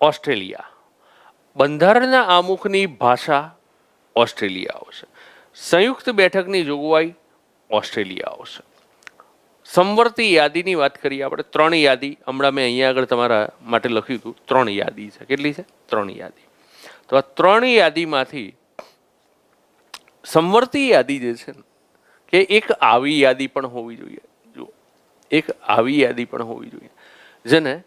Australia. બંધારણના આમુખની ભાષા Australia આવશે. સંયુક્ત બેઠકની જોગવાઈ ઓસ્ટ્રેલિયા આવશે. સમવર્તી યાદીની વાત કરીએ આપણે. 3 યાદી હમણાં મેં અહીંયા આગળ તમારા માટે લખ્યું હતું. 3 યાદી છે. કેટલી છે? 3 યાદી. તો આ 3 યાદીમાંથી સમવર્તી યાદી જે છે ને, કે એક આવી યાદી પણ હોવી જોઈએ. જો એક આવી યાદી પણ હોવી જોઈએ જેને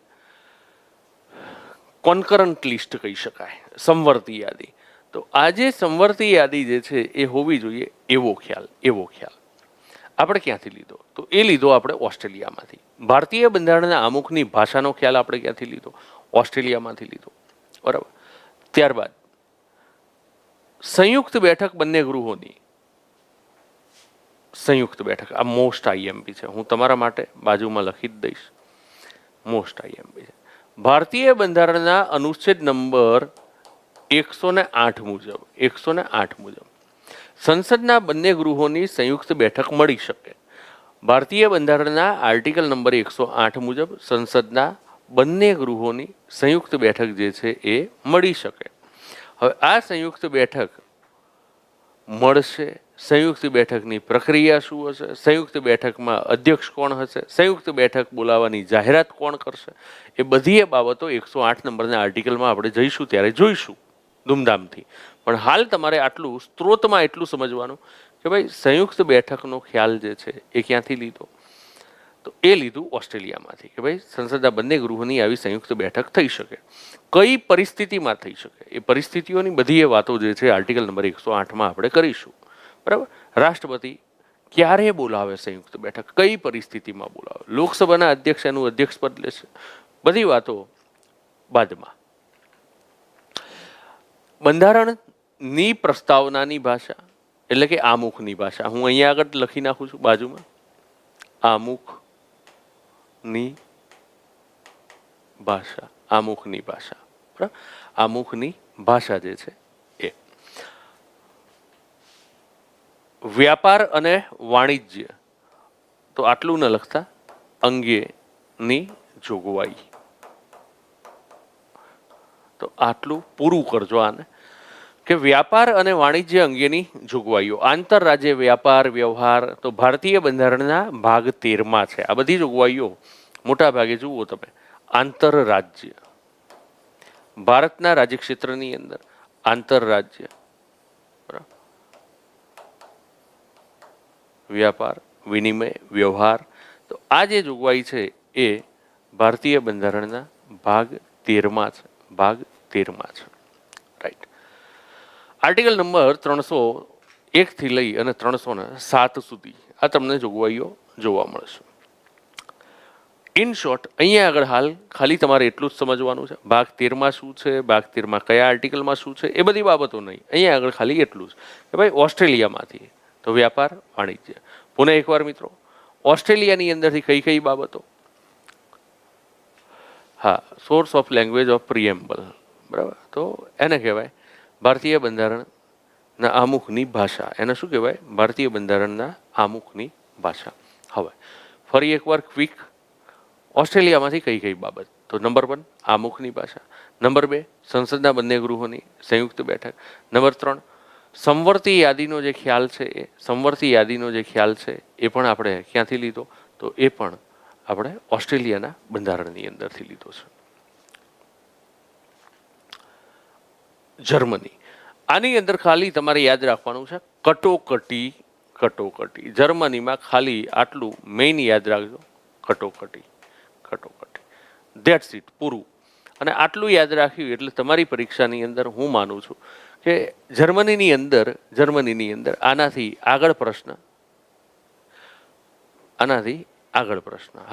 કોન્કરન્ટ લિસ્ટ કહી શકાય, સમવર્તી યાદી. તો આ જે સમવર્તી યાદી જે છે એ હોવી જોઈએ એવો ખ્યાલ આપણે ક્યાંથી લીધો? તો એ લીધો આપણે ઓસ્ટ્રેલિયામાંથી. ભારતીય બંધારણના આમુખની ભાષાનો ખ્યાલ આપણે ક્યાંથી લીધો? ઓસ્ટ્રેલિયામાંથી લીધો. બરાબર. ત્યારબાદ સંયુક્ત બેઠક બંને ગૃહોની સંયુક્ત બેઠક, આ મોસ્ટ આઈએમપી છે. હું તમારા માટે બાજુમાં લખી જ દઈશ. મોસ્ટ આઈએમપી છે. ભારતીય બંધારણના અનુચ્છેદ નંબર 108 મુજબ સંસદના બંને ગૃહોની સંયુક્ત બેઠક મળી શકે. ભારતીય બંધારણના આર્ટિકલ નંબર 108 મુજબ સંસદના બંને ગૃહોની સંયુક્ત બેઠક જે છે એ મળી શકે. હવે આ સંયુક્ત બેઠક મળશે. સંયુક્ત બેઠકની પ્રક્રિયા શું હશે? સંયુક્ત બેઠકમાં અધ્યક્ષ કોણ હશે? સંયુક્ત બેઠક બોલાવવાની જાહેરાત કોણ કરશે? એ બધી બાબતો 108 નંબરના આર્ટિકલમાં આપણે જઈશું ત્યારે જોઈશું ધૂમધામથી. પણ હાલ તમારે આટલું સ્ત્રોતમાં એટલું સમજવાનું કે ભાઈ સંયુક્ત બેઠકનો ખ્યાલ જે છે એ ક્યાંથી લીધો? તો એ લીધું ઓસ્ટ્રેલિયામાંથી કે ભાઈ સંસદના બંને ગૃહોની આવી સંયુક્ત બેઠક થઈ શકે. કઈ પરિસ્થિતિમાં થઈ શકે? એ પરિસ્થિતિઓની બધી એ વાતો જે છે આર્ટિકલ નંબર 108માં આપણે કરીશું. બરાબર. રાષ્ટ્રપતિ ક્યારે બોલાવે સંયુક્ત બેઠક? કઈ પરિસ્થિતિમાં બોલાવે? લોકસભાના અધ્યક્ષ એનું અધ્યક્ષ પદ લેશે. બધી વાતો બાદમાં. બંધારણની પ્રસ્તાવનાની ભાષા એટલે કે આમુખની ભાષા હું અહીંયા આગળ લખી નાખું છું બાજુમાં. આમુખની ભાષા. બરાબર. આમુખની ભાષા જે છે એ વ્યાપાર અને વાણિજ્ય, તો આટલું ન લખતા, અંગેની જોગવાઈ. તો આટલું પૂરું કરજો આને કે વ્યાપાર અને વાણિજ્ય અંગેની જોગવાઈઓ. આંતરરાજ્ય વ્યાપાર વ્યવહાર તો ભારતીય બંધારણના ભાગ 13માં છે. આ બધી જોગવાઈઓ મોટા ભાગે જુઓ તમે આંતરરાજ્ય, ભારતના રાજ્ય ક્ષેત્રની અંદર આંતરરાજ્ય વ્યાપાર વિનિમય વ્યવહાર. તો આ જે જોગવાઈ છે એ ભારતીય બંધારણના ભાગ 13માં છે. રાઈટ. આર્ટિકલ નંબર 301 થી લઈ અને 307 સુધી આ તમને જોગવાઈઓ જોવા મળશે. ઇન શોર્ટ અહીંયા આગળ હાલ ખાલી તમારે એટલું જ સમજવાનું છે. ભાગ 13માં શું છે, ભાગ 13માં કયા આર્ટિકલમાં શું છે, એ બધી બાબતો નહીં. અહીંયા આગળ ખાલી એટલું જ કે ભાઈ ઓસ્ટ્રેલિયામાંથી તો વ્યાપાર વાણિજ્ય. પુનઃ એકવાર મિત્રો, ઓસ્ટ્રેલિયાની અંદરથી કઈ કઈ બાબતો? હા, સોર્સ ઓફ લેંગ્વેજ ઓફ પ્રિએમ્બલ. બરાબર. તો એને કહેવાય ભારતીય બંધારણના આમુખની ભાષા. એને શું કહેવાય? ભારતીય બંધારણના આમુખની ભાષા. હવે ફરી એકવાર ક્વિક, ઓસ્ટ્રેલિયામાંથી કઈ કઈ બાબત? તો નંબર 1 આમુખની ભાષા, નંબર 2 સંસદના બંને ગૃહોની સંયુક્ત બેઠક, નંબર 3 સમવર્તી યાદીનો જે ખ્યાલ છે એ પણ આપણે ક્યાંથી લીધો? તો એ પણ આપણે ઓસ્ટ્રેલિયાના બંધારણની અંદરથી લીધો છે. જર્મની, આની અંદર ખાલી તમારે યાદ રાખવાનું છે કટોકટી. જર્મનીમાં ખાલી આટલું મેઇન યાદ રાખજો, કટોકટી. ધેટ્સ ઇટ, પૂરું. અને આટલું યાદ રાખ્યું એટલે તમારી પરીક્ષાની અંદર હું માનું છું કે જર્મનીની અંદર આનાથી આગળ પ્રશ્ન.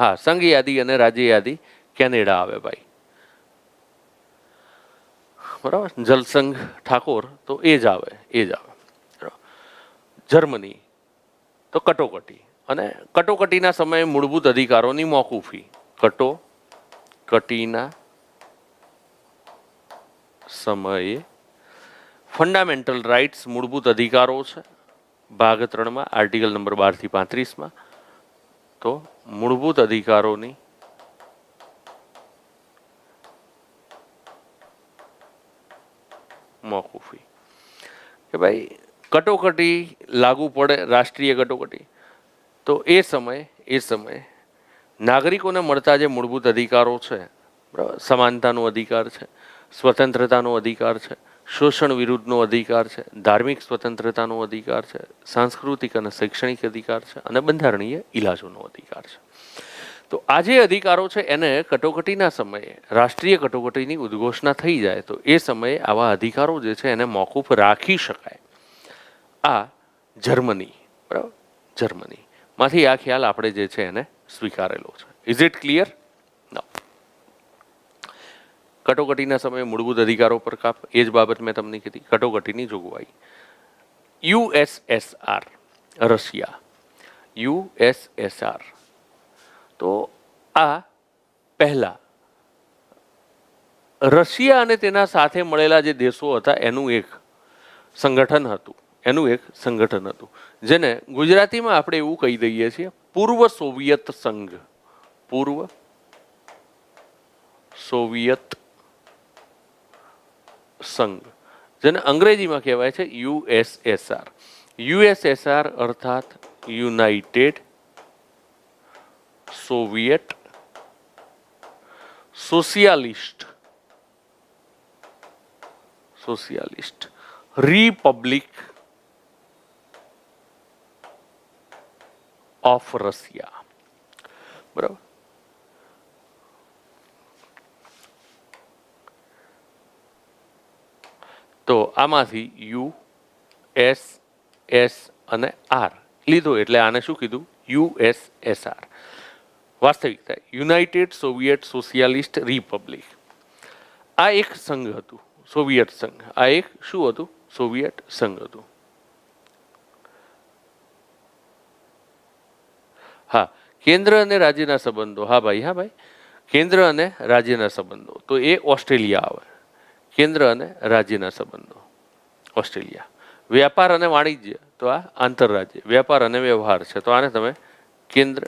હા, સંઘ યાદી અને રાજ્ય યાદી કેનેડા આવે ભાઈ. બરાબર. જલસંઘ ઠાકોર તો એ જ આવે. જર્મની તો કટોકટી, અને કટોકટીના સમયે મૂળભૂત અધિકારોની મોકૂફી. કટોકટીના સમયે ફંડામેન્ટલ રાઇટ્સ મૂળભૂત અધિકારો છે ભાગ 3માં આર્ટિકલ નંબર 12 થી 35માં. તો મૂળભૂત અધિકારોની મોકૂફી કે ભાઈ કટોકટી લાગુ પડે, રાષ્ટ્રીય કટોકટી, તો એ સમયે નાગરિકોને મળતા જે મૂળભૂત અધિકારો છે, બરાબર, સમાનતાનો અધિકાર છે, સ્વતંત્રતાનો અધિકાર છે, શોષણ વિરુદ્ધનો અધિકાર છે, ધાર્મિક સ્વતંત્રતાનો અધિકાર છે, સાંસ્કૃતિક અને શૈક્ષણિક અધિકાર છે અને બંધારણીય ઇલાજોનો અધિકાર છે. તો આ જે અધિકારો છે એને કટોકટીના સમયે, રાષ્ટ્રીય કટોકટીની ઉદ્ઘોષણા થઈ જાય તો એ સમયે આવા અધિકારો જે છે એને મોકૂફ રાખી શકાય. આ જર્મની, બરાબર, જર્મનીમાંથી આ ખ્યાલ આપણે જે છે એને સ્વીકારેલો છે. Is it clear? ના. કટોકટીના સમયે મૂળભૂત અધિકારો પર કાપ, એ જ બાબત મેં તમને કીધી. કટોકટીની જોગવાઈ. USSR, Russia, USSR. તો આ પહેલા રશિયા અને તેના સાથે મળેલા જે દેશો હતા એનું એક સંગઠન હતું, જેને ગુજરાતીમાં આપણે એવું કહી દઈએ છીએ પૂર્વ સોવિયત સંઘ. પૂર્વ સોવિયત સંઘ, જેને અંગ્રેજીમાં કહેવાય છે યુએસએસઆર. યુએસએસઆર અર્થાત United Soviet socialist Republic of Russia. બરાબર. તો આમાંથી યુ એસ એસ અને આર લીધો એટલે આને શું કીધું? યુએસએસઆર. વાસ્તવિકતા યુનાઇટેડ સોવિયત સોશિયાલિસ્ટ રિપબ્લિક. આ એક સંઘ હતું, સોવિયત સંઘ. આ એક શું હતું? સોવિયત સંઘ હતું. હા, કેન્દ્ર અને રાજ્યના સંબંધો. હા ભાઈ, કેન્દ્ર અને રાજ્યના સંબંધો, તો એ ઓસ્ટ્રેલિયા આવે. કેન્દ્ર અને રાજ્યના સંબંધો ઓસ્ટ્રેલિયા. વ્યાપાર અને વાણિજ્ય, તો આ આંતરરાજ્ય વ્યાપાર અને વ્યવહાર છે, તો આને તમે કેન્દ્ર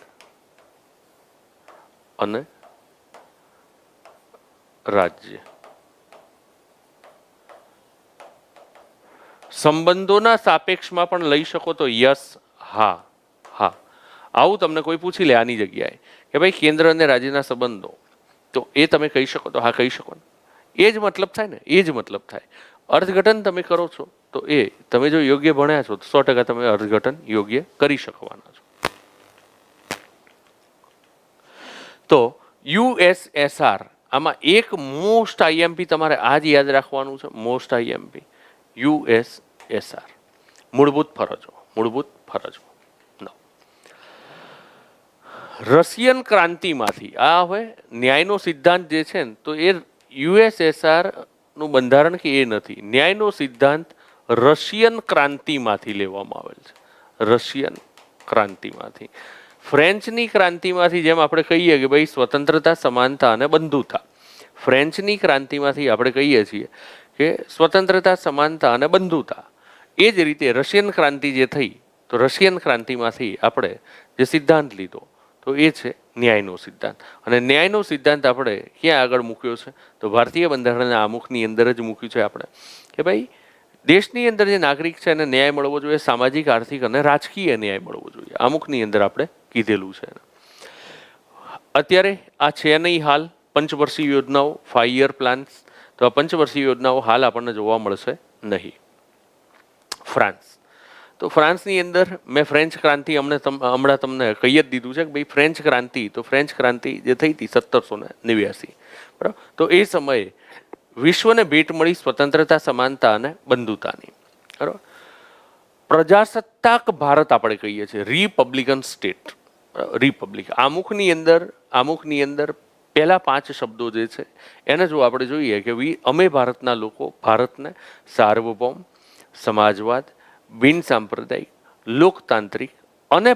અને રાજ્ય. સંબંધોના સાપેક્ષમાં પણ લઈ શકો તો યસ, હા. આવું તમને કોઈ પૂછી લે આની જગ્યાએ કે ભાઈ કેન્દ્ર અને રાજ્યના સંબંધો, તો એ તમે કહી શકો તો હા કહી શકો ને. એ જ મતલબ થાય ને, એ જ મતલબ થાય. અર્થઘટન તમે કરો છો તો એ તમે જો યોગ્ય ભણ્યા છો તો 100% તમે અર્થઘટન યોગ્ય કરી શકવાના છો. તો યુએસએસઆર, આમાં એક મોસ્ટ આઈએમપી તમારે આ જ યાદ રાખવાનું છે. મોસ્ટ આઈએમપી યુએસએસઆર, મૂળભૂત ફરજો. રશિયન ક્રાંતિમાંથી આ હવે ન્યાયનો સિદ્ધાંત જે છે ને, તો એ યુએસએસઆર નું બંધારણ કે એ નથી. ન્યાયનો સિદ્ધાંત રશિયન ક્રાંતિમાંથી લેવામાં આવેલ છે. રશિયન ક્રાંતિમાંથી. ફ્રેન્ચની ક્રાંતિમાંથી જેમ આપણે કહીએ કે ભાઈ સ્વતંત્રતા, સમાનતા અને બંધુતા, ફ્રેન્ચની ક્રાંતિમાંથી આપણે કહીએ છીએ કે સ્વતંત્રતા, સમાનતા અને બંધુતા. એ જ રીતે રશિયન ક્રાંતિ જે થઈ, તો રશિયન ક્રાંતિમાંથી આપણે જે સિદ્ધાંત લીધો તો એ છે ન્યાયનો સિદ્ધાંત. અને ન્યાયનો સિદ્ધાંત આપણે ક્યાં આગળ મૂક્યો છે? તો ભારતીય બંધારણના આમુખની અંદર જ મૂક્યું છે આપણે કે ભાઈ દેશની અંદર જે નાગરિક છે એને ન્યાય મળવો જોઈએ, સામાજિક, આર્થિક અને રાજકીય ન્યાય મળવો જોઈએ. આમુખની અંદર આપણે કીધેલું છે. અત્યારે આ છે નહીં હાલ પંચવર્ષીય યોજનાઓ, 5 યર પ્લાન્સ. તો આ પંચવર્ષીય યોજનાઓ હાલ આપણને જોવા મળશે નહીં. ફ્રાન્સ, તો ફ્રાન્સની અંદર મેં ફ્રેન્ચ ક્રાંતિ હમણાં તમને કહી જ દીધું છે કે ભાઈ ફ્રેન્ચ ક્રાંતિ જે થઈ હતી 1789, બરાબર. તો એ સમયે વિશ્વને ભેટ મળી સ્વતંત્રતા, સમાનતા અને બંધુતાની. બરાબર. પ્રજાસત્તાક ભારત આપણે કહીએ છીએ, રિપબ્લિકન સ્ટેટ. રિપબ્લિક આમુખની અંદર પહેલા 5 શબ્દો જે છે એને જો આપણે જોઈએ કે અમે ભારતના લોકો ભારતને સાર્વભૌમ, સમાજવાદ, બિન સાંપ્રદાયિક, લોકતાંત્રિક અને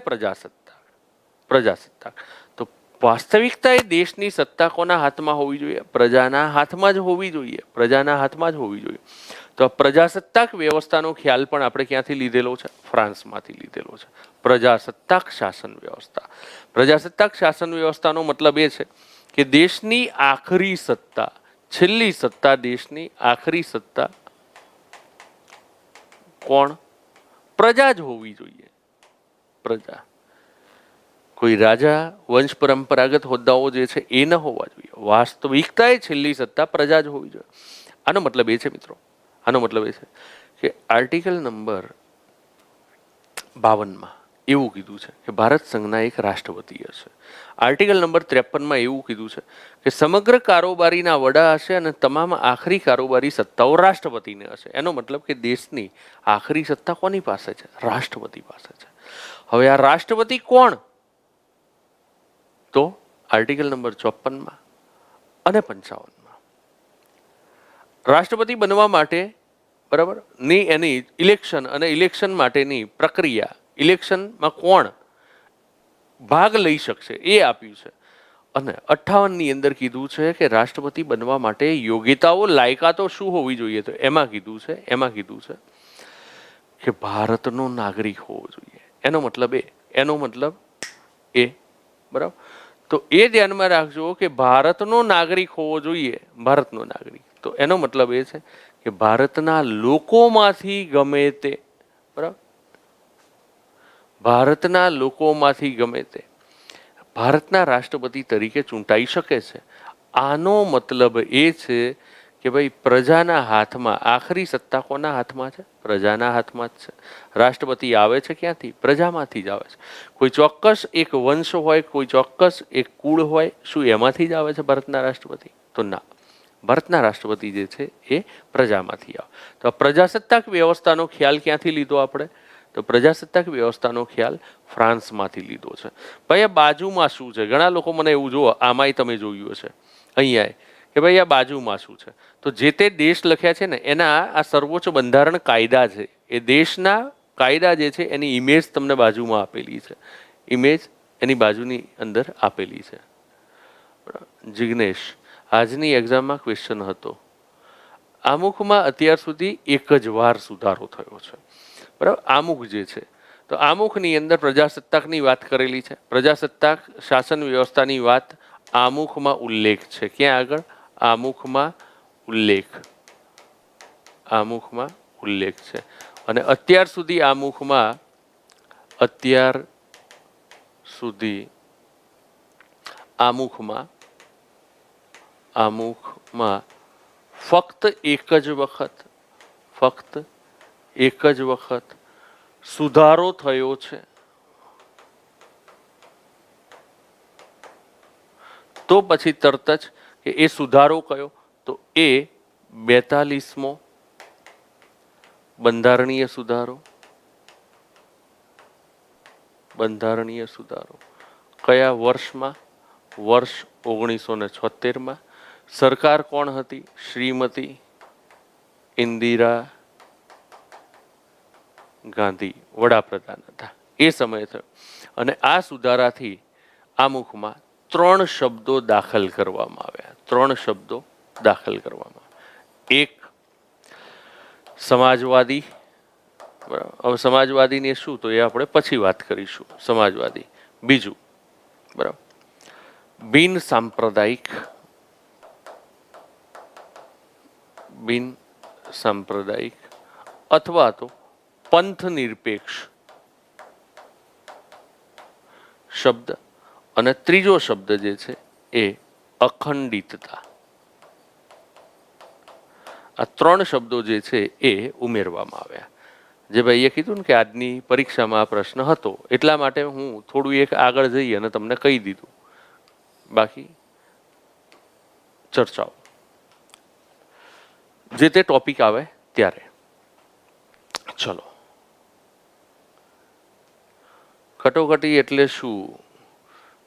પ્રજાસત્તાક. તો વાસ્તવિકતા એ દેશની સત્તા કોના હાથમાં હોવી જોઈએ? પ્રજાના હાથમાં જ હોવી જોઈએ. તો આ પ્રજાસત્તાક વ્યવસ્થાનો ખ્યાલ પણ આપણે ક્યાંથી લીધેલો છે? ફ્રાન્સમાંથી લીધેલો છે. પ્રજાસત્તાક શાસન વ્યવસ્થાનો મતલબ એ છે કે દેશની આખરી સત્તા, છેલ્લી સત્તા, દેશની આખરી સત્તા કોણ? પ્રજા જ હોવી જોઈએ. પ્રજા. કોઈ રાજા વંશ પરંપરાગત હોદ્દાઓ જે છે એ ન હોવા જોઈએ. વાસ્તવિકતા એ છેલ્લી સત્તા પ્રજા જ હોવી જોઈએ. આનો મતલબ એ છે મિત્રો, આનો મતલબ એ છે કે આર્ટિકલ નંબર 52 એવું કીધું છે કે ભારત સંઘના એક રાષ્ટ્રપતિ હશે. આર્ટિકલ નંબર 53 એવું કીધું છે કે સમગ્ર કારોબારીના વડા હશે અને તમામ આખરી કારોબારી સત્તાઓ રાષ્ટ્રપતિને હશે. એનો મતલબ કે દેશની આખરી સત્તા કોની પાસે છે? રાષ્ટ્રપતિ પાસે છે. હવે આ રાષ્ટ્રપતિ કોણ? તો આર્ટિકલ નંબર 54 અને 55 રાષ્ટ્રપતિ બનવા માટે બરાબર ની એની ઇલેક્શન અને ઇલેક્શન માટેની પ્રક્રિયા, ઇલેક્શનમાં કોણ ભાગ લઈ શકશે એ આપ્યું છે. અને 58ની અંદર કીધું છે કે રાષ્ટ્રપતિ બનવા માટે યોગ્યતાઓ, લાયકાતો શું હોવી જોઈએ? તો એમાં કીધું છે કે ભારતનો નાગરિક હોવો જોઈએ. એનો મતલબ એ બરાબર. તો એ ધ્યાનમાં રાખજો કે ભારતનો નાગરિક હોવો જોઈએ. ભારતનો નાગરિક, તો એનો મતલબ એ છે કે ભારતના લોકોમાંથી ગમે તે, બરાબર, ભારતના લોકોમાંથી ગમે તે ભારતના રાષ્ટ્રપતિ તરીકે ચૂંટાઈ શકે છે. આનો મતલબ એ છે કે ભાઈ પ્રજાના હાથમાં, આખરી સત્તા કોના હાથમાં છે? પ્રજાના હાથમાં જ છે. રાષ્ટ્રપતિ આવે છે ક્યાંથી? પ્રજામાંથી જ આવે છે. કોઈ ચોક્કસ એક વંશ હોય, કોઈ ચોક્કસ એક કુળ હોય, શું એમાંથી જ આવે છે ભારતના રાષ્ટ્રપતિ? તો ના, ભારતના રાષ્ટ્રપતિ જે છે એ પ્રજામાંથી આવે. તો આ પ્રજાસત્તાક વ્યવસ્થાનો ખ્યાલ ક્યાંથી લીધો આપણે? તો પ્રજાસત્તાક વ્યવસ્થાનો ખ્યાલ ફ્રાન્સમાંથી લીધો છે. ભાઈ આ બાજુમાં શું છે? ઘણા લોકો મને એવું જુઓ, આમાંય તમે જોયું હશે અહીંયા કે ભાઈ આ બાજુમાં શું છે? તો જે તે દેશ લખ્યા છે ને એના આ સર્વોચ્ચ બંધારણ કાયદા છે. એ દેશના કાયદા જે છે એની ઇમેજ તમને બાજુમાં આપેલી છે. ઇમેજ એની બાજુની અંદર આપેલી છે. જિગ્નેશ, આજની એક્ઝામમાં ક્વેશ્ચન હતો, આમુખમાં અત્યાર સુધી એક જ વાર સુધારો થયો છે. બરાબર, આમુખ જે છે, તો આમુખની અંદર પ્રજાસત્તાકની વાત કરેલી છે. પ્રજાસત્તાક શાસન વ્યવસ્થાની વાત આમુખમાં ઉલ્લેખ છે. ક્યાં આગળ? આમુખમાં ઉલ્લેખ છે. અને અત્યાર સુધી આમુખમાં ફક્ત એક જ વખત સુધારો થયો છે. તો પછી તરત જ કે એ સુધારો કયો? તો એ 42મો બંધારણીય સુધારો. કયા વર્ષમાં? વર્ષ 1976માં. સરકાર કોણ હતી? શ્રીમતી ઇન્દિરા ગાંધી વડાપ્રધાન હતા. એ સમયે થયો. અને આ સુધારાથી આમુખમાં 3 શબ્દો દાખલ કરવામાં આવ્યા. એક સમાજવાદી. બરાબર, હવે સમાજવાદીને શું, તો એ આપણે પછી વાત કરીશું. સમાજવાદી. બીજું, બરાબર, બિન સાંપ્રદાયિક અથવા તો પંથ નિરપેક્ષ શબ્દ. અને ત્રીજો શબ્દ જે છે એ અખંડિતતા. આ 3 શબ્દો જે છે એ ઉમેરવામાં આવ્યા. જે ભાઈએ કીધું ને કે આજની પરીક્ષામાં આ પ્રશ્ન હતો, એટલા માટે હું થોડું એક આગળ જઈ અને તમને કહી દીધું. બાકી ચર્ચાઓ જે તે ટોપિક આવે ત્યારે. ચલો, કટોકટી એટલે શું?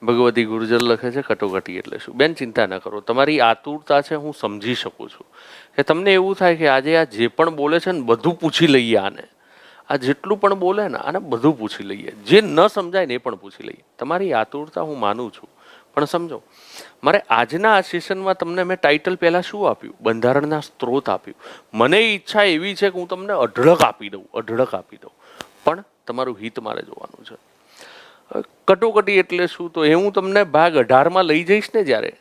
ભગવતી ગુર્જર લખે છે કટોકટી એટલે શું? બેન ચિંતા ન કરો, તમારી આતુરતા છે હું સમજી શકું છું કે તમને એવું થાય કે આજે આ જે પણ બોલે છે ને બધું પૂછી લઈએ. આ જેટલું પણ બોલે ને આને બધું પૂછી લઈએ. જે ન સમજાય ને એ પણ પૂછી લઈએ. તમારી આતુરતા હું માનું છું, પણ સમજો, મારે આજના આ સેશનમાં તમને મેં ટાઇટલ પહેલાં શું આપ્યું? બંધારણના સ્ત્રોત આપ્યું. મને ઈચ્છા એવી છે કે હું તમને અઢળક આપી દઉં, પણ તમારું હિત મારે જોવાનું છે. કટોકટી એટલે શું? તો એ હું તમને ભાગ 18માં લઈ જઈશ ને, જ્યારે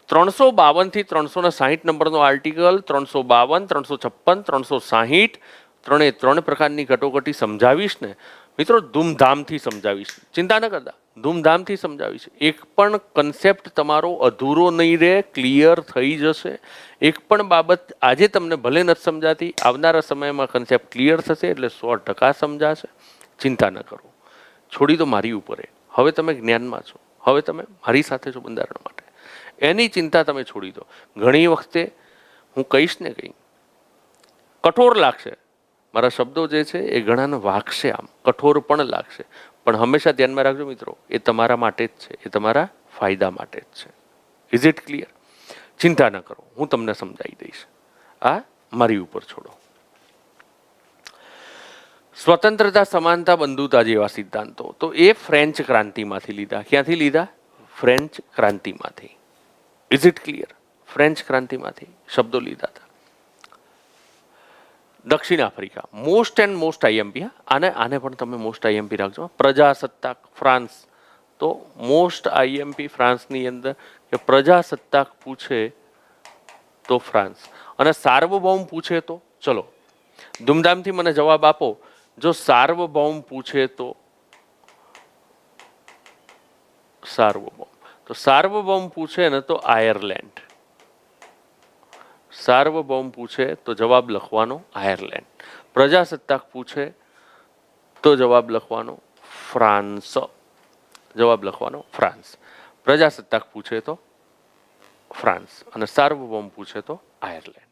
352 થી 360 નંબરનો આર્ટિકલ, 352, 356, 360, ત્રણ પ્રકારની કટોકટી સમજાવીશ ને મિત્રો, ધૂમધામથી સમજાવીશ, ચિંતા ન કરતા, ધૂમધામથી સમજાવીશ. એક પણ કન્સેપ્ટ તમારો અધૂરો નહીં રહે, ક્લિયર થઈ જશે. એક પણ બાબત આજે તમને ભલે નથી સમજાતી, આવનારા સમયમાં કન્સેપ્ટ ક્લિયર થશે એટલે 100% સમજાશે. ચિંતા ન કરો, છોડી દો મારી ઉપર. હવે તમે જ્ઞાનમાં છો, હવે તમે મારી સાથે છો બંધારણ માટે, એની ચિંતા તમે છોડી દો. ઘણી વખતે હું કહીશ ને કંઈ કઠોર લાગશે, મારા શબ્દો જે છે એ ઘણાને વાગશે, આમ કઠોર પણ લાગશે, પણ હંમેશા ધ્યાનમાં રાખજો મિત્રો, એ તમારા માટે જ છે, એ તમારા ફાયદા માટે જ છે. Is it clear? ચિંતા ન કરો, હું તમને સમજાવી દઈશ. આ મારી ઉપર છોડો. સ્વતંત્રતા, સમાનતા, બંધુતા જેવા સિદ્ધાંતો તો એ ફ્રેન્ચ ક્રાંતિમાંથી લીધા. ક્યાંથી લીધા? ફ્રેન્ચ ક્રાંતિમાંથી. Is it clear? ફ્રેન્ચ ક્રાંતિમાંથી શબ્દો લીધા હતા. દક્ષિણ આફ્રિકા મોસ્ટ એન્ડ મોસ્ટ આઈએમપી. આને પણ તમે મોસ્ટ આઈએમપી રાખજો. પ્રજાસત્તાક ફ્રાન્સ, તો મોસ્ટ આઈએમપી ફ્રાન્સની અંદર કે પ્રજાસત્તાક પૂછે તો ફ્રાન્સ, અને સાર્વભૌમ પૂછે તો, ચલો ધૂમધામથી મને જવાબ આપો. જો સાર્વભૌમ પૂછે તો સાર્વભૌમ, તો સાર્વભૌમ પૂછે ને તો આયર્લેન્ડ. સાર્વભૌમ પૂછે તો જવાબ લખવાનો આયર્લેન્ડ. પ્રજાસત્તાક પૂછે તો જવાબ લખવાનો ફ્રાન્સ. જવાબ લખવાનો ફ્રાન્સ. પ્રજાસત્તાક પૂછે તો ફ્રાન્સ અને સાર્વભૌમ પૂછે તો આયર્લેન્ડ.